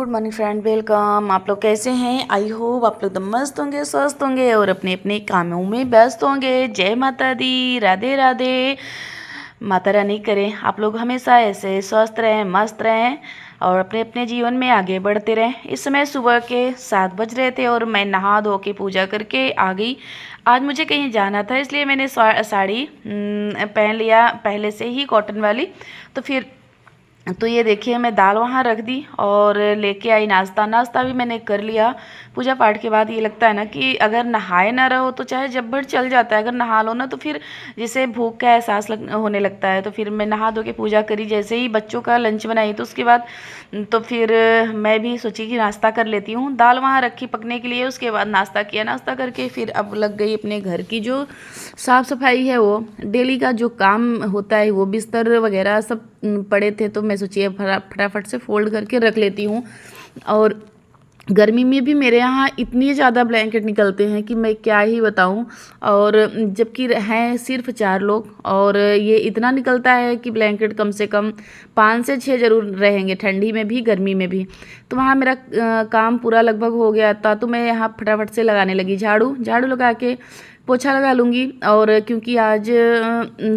Good morning friend, welcome. आप लोग कैसे हैं? आई होप आप लोग एकदम मस्त होंगे, स्वस्थ होंगे और अपने अपने कामों में व्यस्त होंगे। जय माता दी, राधे राधे। माता रानी करें आप लोग हमेशा ऐसे स्वस्थ रहें, मस्त रहें और अपने अपने जीवन में आगे बढ़ते रहें। इस समय सुबह के 7 बज रहे थे और मैं नहा धो के पूजा करके आ गई। आज मुझे कहीं जाना था, इसलिए मैंने साड़ी पहन लिया पहले से ही, कॉटन वाली। तो ये देखिए, मैं दाल वहाँ रख दी और लेके आई नाश्ता भी मैंने कर लिया। पूजा पाठ के बाद ये लगता है ना कि अगर नहाए ना रहो तो चाहे जब भर चल जाता है, अगर नहा लो ना तो फिर जैसे भूख का एहसास होने लगता है। तो फिर मैं नहा धो के पूजा करी, जैसे ही बच्चों का लंच बनाई तो उसके बाद तो फिर मैं भी सोची कि नाश्ता कर लेती हूँ। दाल वहाँ रखी पकने के लिए, उसके बाद नाश्ता किया। नाश्ता करके फिर अब लग गई अपने घर की जो साफ़ सफाई है, वो डेली का जो काम होता है, वो बिस्तर वगैरह सब पड़े थे तो मैं सोची फटाफट से फोल्ड करके रख लेती हूँ। और गर्मी में भी मेरे यहाँ इतनी ज़्यादा ब्लैंकेट निकलते हैं कि मैं क्या ही बताऊँ। और जबकि हैं सिर्फ 4 लोग और ये इतना निकलता है कि ब्लैंकेट कम से कम 5 से 6 ज़रूर रहेंगे, ठंडी में भी गर्मी में भी। तो वहाँ मेरा काम पूरा लगभग हो गया था, तो मैं यहाँ फटाफट से लगाने लगी झाड़ू लगा के पोछा लगा लूँगी। और क्योंकि आज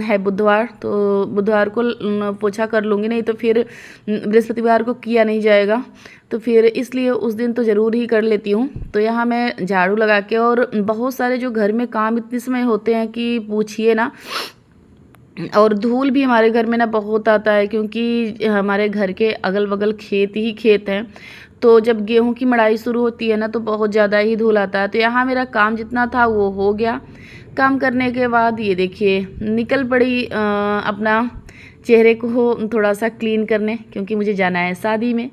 है बुधवार, तो बुधवार को पोछा कर लूँगी, नहीं तो फिर बृहस्पतिवार को किया नहीं जाएगा। तो फिर इसलिए उस दिन तो ज़रूर ही कर लेती हूँ। तो यहाँ मैं झाड़ू लगा के, और बहुत सारे जो घर में काम इतने समय होते हैं कि पूछिए ना। और धूल भी हमारे घर में ना बहुत आता है, क्योंकि हमारे घर के अगल बगल खेत ही खेत हैं। तो जब गेहूं की मड़ाई शुरू होती है ना तो बहुत ज़्यादा ही धूल आता है। तो यहाँ मेरा काम जितना था वो हो गया। काम करने के बाद ये देखिए निकल पड़ी अपना चेहरे को थोड़ा सा क्लीन करने, क्योंकि मुझे जाना है शादी में।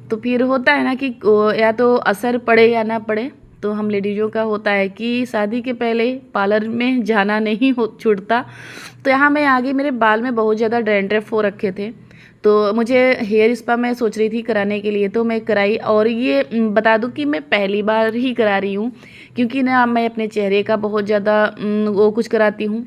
तो फिर होता है ना कि या तो असर पड़े या ना पड़े। तो हम लेडीज़ों का होता है कि शादी के पहले पार्लर में जाना नहीं हो छूटता। तो यहाँ मैं आगे, मेरे बाल में बहुत ज़्यादा डैंड्रफ हो रखे थे, तो मुझे हेयर स्पा मैं सोच रही थी कराने के लिए, तो मैं कराई। और ये बता दूं कि मैं पहली बार ही करा रही हूँ, क्योंकि ना मैं अपने चेहरे का बहुत ज़्यादा वो कुछ कराती हूँ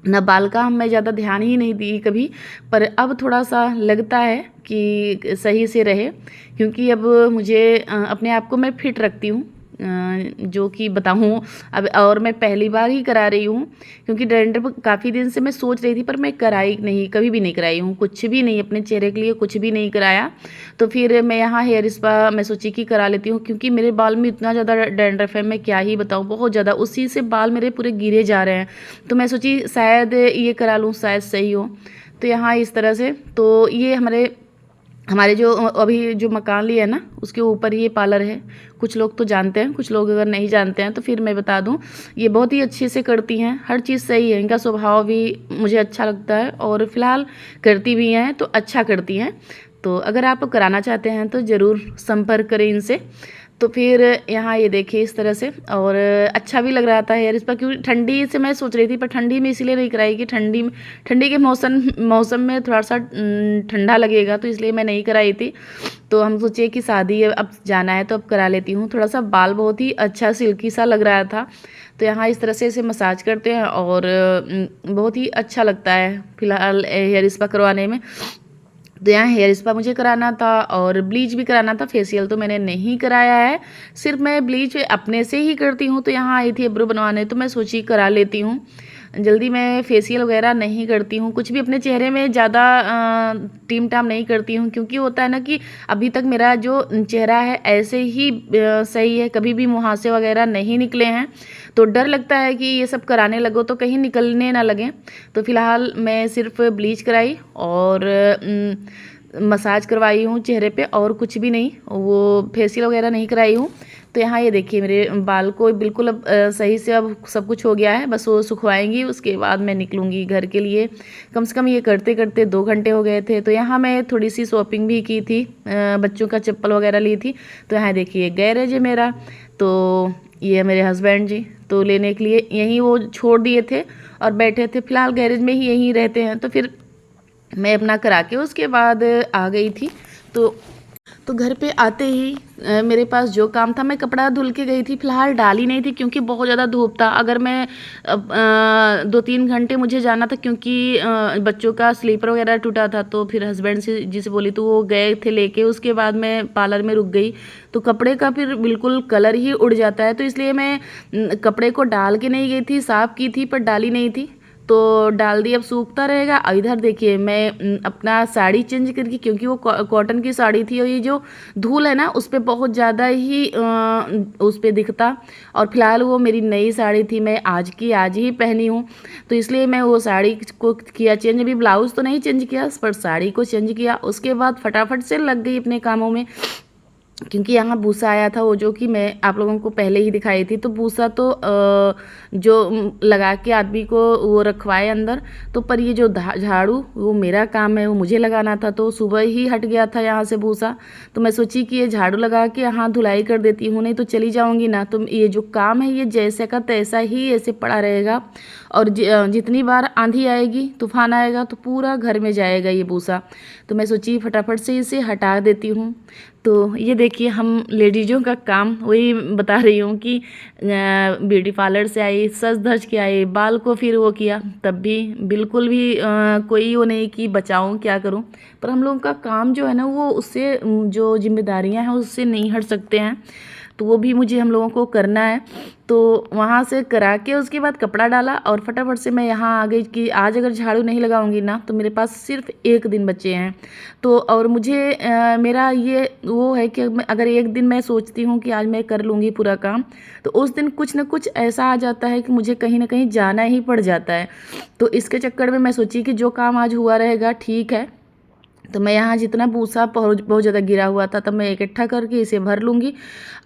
ना, बाल का मैं ज़्यादा ध्यान ही नहीं दी कभी। पर अब थोड़ा सा लगता है कि सही से रहे, क्योंकि अब मुझे अपने आप को मैं फिट रखती हूँ, जो कि बताऊँ अब। और मैं पहली बार ही करा रही हूँ, क्योंकि डैंड्रफ काफ़ी दिन से मैं सोच रही थी, पर मैं कराई नहीं, कभी भी नहीं कराई हूँ, कुछ भी नहीं, अपने चेहरे के लिए कुछ भी नहीं कराया। तो फिर मैं यहाँ हेयर स्पा मैं सोची कि करा लेती हूँ, क्योंकि मेरे बाल में इतना ज़्यादा डैंड्रफ है, मैं क्या ही बताऊँ, बहुत ज़्यादा। उसी से बाल मेरे पूरे गिरे जा रहे हैं। तो मैं सोची शायद ये करा लूँ, शायद सही हो। तो यहाँ इस तरह से, तो ये हमारे जो अभी जो मकान लिया है ना, उसके ऊपर ये पार्लर है। कुछ लोग तो जानते हैं, कुछ लोग अगर नहीं जानते हैं तो फिर मैं बता दूं, ये बहुत ही अच्छे से करती हैं, हर चीज़ सही है, इनका स्वभाव भी मुझे अच्छा लगता है और फिलहाल करती भी हैं तो अच्छा करती हैं। तो अगर आप कराना चाहते हैं तो ज़रूर संपर्क करें इनसे। तो फिर यहाँ ये देखिए इस तरह से, और अच्छा भी लग रहा था हेयर स्पा, क्योंकि ठंडी से मैं सोच रही थी, पर ठंडी में इसीलिए नहीं कराई कि ठंडी के मौसम में थोड़ा सा ठंडा लगेगा, तो इसलिए मैं नहीं कराई थी। तो हम सोचे कि शादी अब जाना है तो अब करा लेती हूँ। थोड़ा सा बाल बहुत ही अच्छा सिल्की सा लग रहा था। तो यहाँ इस तरह से इसे मसाज करते हैं और बहुत ही अच्छा लगता है फिलहाल हेयर स्पा करवाने में। तो यहाँ हेयर स्पा मुझे कराना था और ब्लीच भी कराना था। फेशियल तो मैंने नहीं कराया है, सिर्फ मैं ब्लीच अपने से ही करती हूँ। तो यहाँ आई थी आईब्रो बनवाने, तो मैं सोची करा लेती हूँ। जल्दी मैं फेशियल वगैरह नहीं करती हूँ, कुछ भी अपने चेहरे में ज़्यादा टीम टाम नहीं करती हूँ, क्योंकि होता है ना कि अभी तक मेरा जो चेहरा है ऐसे ही सही है, कभी भी मुहासे वगैरह नहीं निकले हैं। तो डर लगता है कि ये सब कराने लगो तो कहीं निकलने ना लगे। तो फिलहाल मैं सिर्फ ब्लीच कराई और मसाज करवाई हूँ चेहरे पे, और कुछ भी नहीं, वो फेशियल वगैरह नहीं कराई हूँ। तो यहाँ ये देखिए मेरे बाल को बिल्कुल अब सही से अब सब कुछ हो गया है, बस वो सुखवाएंगी, उसके बाद मैं निकलूँगी घर के लिए। कम से कम ये करते करते 2 घंटे हो गए थे। तो यहाँ मैं थोड़ी सी शॉपिंग भी की थी, बच्चों का चप्पल वगैरह ली थी। तो यहाँ देखिए गैरेज है मेरा, तो ये मेरे हस्बैंड जी तो लेने के लिए यहीं वो छोड़ दिए थे और बैठे थे, फिलहाल गैरेज में ही यहीं रहते हैं। तो फिर मैं अपना करा के उसके बाद आ गई थी। तो तो घर पे आते ही मेरे पास जो काम था, मैं कपड़ा धुल के गई थी, फ़िलहाल डाली नहीं थी क्योंकि बहुत ज़्यादा धूप था। अगर मैं 2-3 घंटे मुझे जाना था क्योंकि बच्चों का स्लीपर वगैरह टूटा था, तो फिर हस्बैंड से जी से बोली तो वो गए थे लेके, उसके बाद मैं पार्लर में रुक गई। तो कपड़े का फिर बिल्कुल कलर ही उड़ जाता है, तो इसलिए मैं कपड़े को डाल के नहीं गई थी, साफ़ की थी पर डाली नहीं थी। तो डाल दी, अब सूखता रहेगा। और इधर देखिए मैं अपना साड़ी चेंज करके, क्योंकि वो कॉटन की साड़ी थी और ये जो धूल है ना उस पर बहुत ज़्यादा ही उस पर दिखता। और फिलहाल वो मेरी नई साड़ी थी, मैं आज ही पहनी हूँ, तो इसलिए मैं वो साड़ी को किया चेंज। अभी ब्लाउज़ तो नहीं चेंज किया पर साड़ी को चेंज किया। उसके बाद फटाफट से लग गई अपने कामों में, क्योंकि यहाँ भूसा आया था, वो जो कि मैं आप लोगों को पहले ही दिखाई थी। तो भूसा तो जो लगा के आदमी को वो रखवाए अंदर, तो पर ये जो झाड़ू वो मेरा काम है, वो मुझे लगाना था, तो सुबह ही हट गया था यहाँ से भूसा। तो मैं सोची कि ये झाड़ू लगा के यहाँ धुलाई कर देती हूँ, नहीं तो चली जाऊँगी ना, तो ये जो काम है ये जैसे का तैसा ही ऐसे पड़ा रहेगा। और जितनी बार आंधी आएगी, तूफान आएगा, तो पूरा घर में जाएगा ये भूसा। तो मैं सोची फटाफट से इसे हटा देती हूँ। तो ये देखिए हम लेडीज़ों का काम, वही बता रही हूँ कि ब्यूटी पार्लर से आई, सज धज के आई, बाल को फिर वो किया, तब भी बिल्कुल भी कोई वो नहीं कि बचाऊँ क्या करूँ। पर हम लोगों का काम जो है ना वो उससे जो जिम्मेदारियाँ हैं उससे नहीं हट सकते हैं, तो वो भी मुझे हम लोगों को करना है। तो वहाँ से करा के उसके बाद कपड़ा डाला और फटाफट से मैं यहाँ आ गई कि आज अगर झाड़ू नहीं लगाऊंगी ना तो मेरे पास सिर्फ एक दिन बचे हैं। तो और मुझे मेरा ये वो है कि अगर एक दिन मैं सोचती हूँ कि आज मैं कर लूँगी पूरा काम, तो उस दिन कुछ ना कुछ ऐसा आ जाता है कि मुझे कहीं ना कहीं जाना ही पड़ जाता है। तो इसके चक्कर में मैं सोची कि जो काम आज हुआ रहेगा ठीक है। तो मैं यहाँ जितना भूसा बहुत ज़्यादा गिरा हुआ था, तब मैं इकट्ठा करके इसे भर लूँगी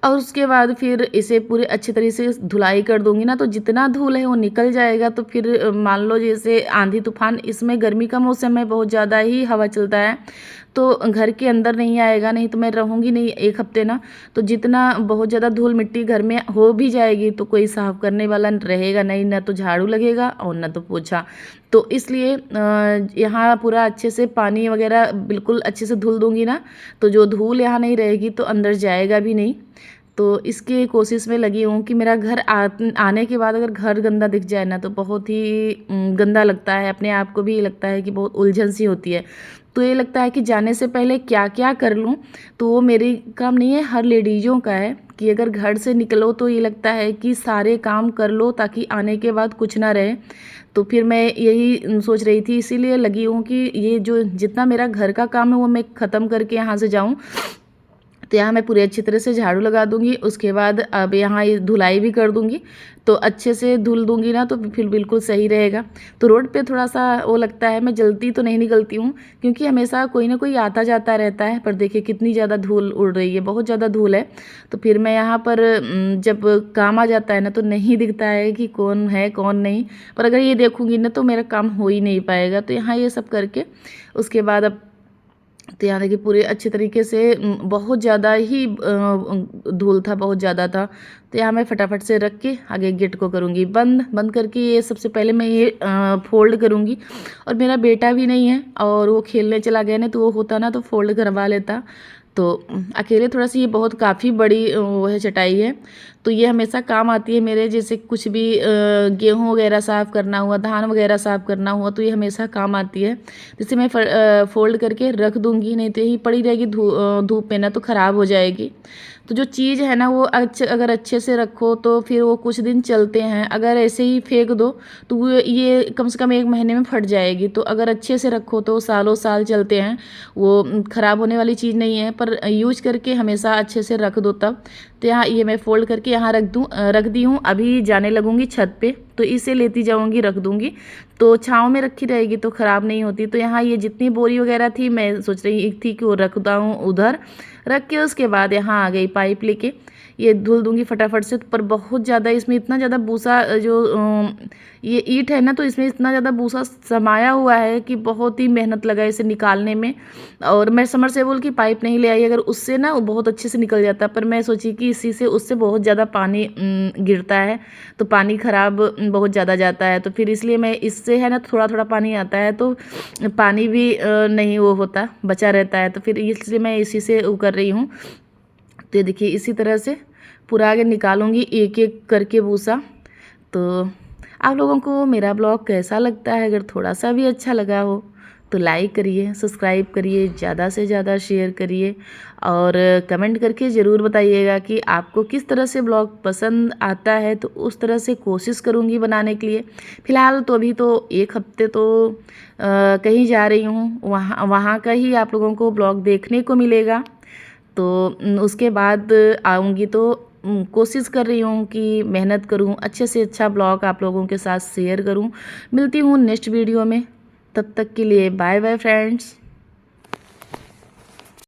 और उसके बाद फिर इसे पूरे अच्छे तरीके से धुलाई कर दूँगी ना, तो जितना धूल है वो निकल जाएगा। तो फिर मान लो जैसे आंधी तूफान, इसमें गर्मी का मौसम है, बहुत ज़्यादा ही हवा चलता है, तो घर के अंदर नहीं आएगा, नहीं तो मैं रहूँगी नहीं एक हफ्ते ना। तो जितना बहुत ज़्यादा धूल मिट्टी घर में हो भी जाएगी तो कोई साफ़ करने वाला रहेगा नहीं, ना तो झाड़ू लगेगा और ना तो पोछा। तो इसलिए यहाँ पूरा अच्छे से पानी वगैरह बिल्कुल अच्छे से धुल दूँगी ना, तो जो धूल यहाँ नहीं रहेगी तो अंदर जाएगा भी नहीं। तो इसकी कोशिश में लगी हूँ कि मेरा घर आने के बाद अगर घर गंदा दिख जाए ना तो बहुत ही गंदा लगता है, अपने आप को भी लगता है कि बहुत उलझन सी होती है। तो ये लगता है कि जाने से पहले क्या क्या कर लूँ, तो वो मेरी काम नहीं है, हर लेडीज़ों का है कि अगर घर से निकलो तो ये लगता है कि सारे काम कर लो ताकि आने के बाद कुछ ना रहे। तो फिर मैं यही सोच रही थी, इसीलिए लगी हूँ कि ये जो जितना मेरा घर का काम है वो मैं ख़त्म करके यहाँ से जाऊँ। तो यहाँ मैं पूरे अच्छी तरह से झाड़ू लगा दूँगी, उसके बाद अब यहाँ ये धुलाई भी कर दूँगी। तो अच्छे से धुल दूँगी ना तो फिर बिल्कुल सही रहेगा। तो रोड पे थोड़ा-सा वो लगता है, मैं जल्दी तो नहीं निकलती हूँ क्योंकि हमेशा कोई ना कोई आता-जाता रहता है। पर देखिए कितनी ज़्यादा धूल उड़ रही है, बहुत ज़्यादा धूल है। तो फिर मैं यहाँ पर जब काम आ जाता है ना तो नहीं दिखता है कि कौन है कौन नहीं। पर अगर ये देखूँगी ना तो मेरा काम हो ही नहीं पाएगा। तो यहाँ ये सब करके उसके बाद अब तो यहाँ देखिए पूरे अच्छे तरीके से बहुत ज़्यादा ही धूल था, बहुत ज़्यादा था। तो यहाँ मैं फटाफट से रख के आगे गेट को करूँगी बंद। बंद करके ये सबसे पहले मैं ये फोल्ड करूँगी। और मेरा बेटा भी नहीं है और वो खेलने चला गया ना, तो वो होता ना तो फोल्ड करवा लेता। तो अकेले थोड़ा सी ये बहुत काफ़ी बड़ी वो है, चटाई है, तो ये हमेशा काम आती है मेरे। जैसे कुछ भी गेहूँ वगैरह साफ़ करना हुआ, धान वगैरह साफ़ करना हुआ, तो ये हमेशा काम आती है। जिसे मैं फोल्ड करके रख दूँगी, नहीं तो यही पड़ी रहेगी धूप में ना तो ख़राब हो जाएगी। तो जो चीज़ है ना वो अगर अच्छे से रखो तो फिर वो कुछ दिन चलते हैं, अगर ऐसे ही फेंक दो तो वो ये कम से कम 1 महीने में फट जाएगी। तो अगर अच्छे से रखो तो सालों साल चलते हैं, वो ख़राब होने वाली चीज़ नहीं है। पर यूज करके हमेशा अच्छे से रख दो तब। तो यहाँ ये मैं फ़ोल्ड करके यहाँ रख दी हूँ। अभी जाने लगूँगी छत पे, तो इसे लेती जाऊँगी, रख दूँगी, तो छाँव में रखी रहेगी तो ख़राब नहीं होती। तो यहाँ ये जितनी बोरी वगैरह थी मैं सोच रही थी कि वो रख दूँ उधर, रख के उसके बाद यहाँ आ गई पाइप लेके। ये धुल दूँगी फटाफट से। पर बहुत ज़्यादा इसमें इतना ज़्यादा भूसा जो ये ईंट है ना, तो इसमें इतना ज़्यादा भूसा समाया हुआ है कि बहुत ही मेहनत लगा इसे निकालने में। और मैं समरसेबल की पाइप नहीं ले आई, अगर उससे ना वो बहुत अच्छे से निकल जाता, पर मैं सोची कि इसी से उससे बहुत ज़्यादा पानी गिरता है, तो पानी ख़राब बहुत ज़्यादा जाता है। तो फिर इसलिए मैं इससे है ना थोड़ा थोड़ा पानी आता है, तो पानी भी नहीं वो होता, बचा रहता है। तो फिर इसलिए मैं इसी से वो कर रही हूँ। तो ये देखिए इसी तरह से पूरा आगे निकालूंगी एक एक करके भूसा। तो आप लोगों को मेरा ब्लॉग कैसा लगता है? अगर थोड़ा सा भी अच्छा लगा हो तो लाइक करिए, सब्सक्राइब करिए, ज़्यादा से ज़्यादा शेयर करिए और कमेंट करके ज़रूर बताइएगा कि आपको किस तरह से ब्लॉग पसंद आता है। तो उस तरह से कोशिश करूँगी बनाने के लिए। फ़िलहाल तो अभी तो एक हफ्ते तो कहीं जा रही हूँ, वहाँ वहाँ का ही आप लोगों को ब्लॉग देखने को मिलेगा। तो उसके बाद आऊँगी तो कोशिश कर रही हूँ कि मेहनत करूँ, अच्छे से अच्छा ब्लॉग आप लोगों के साथ शेयर करूँ। मिलती हूँ नेक्स्ट वीडियो में, तब तक के लिए बाय बाय फ्रेंड्स।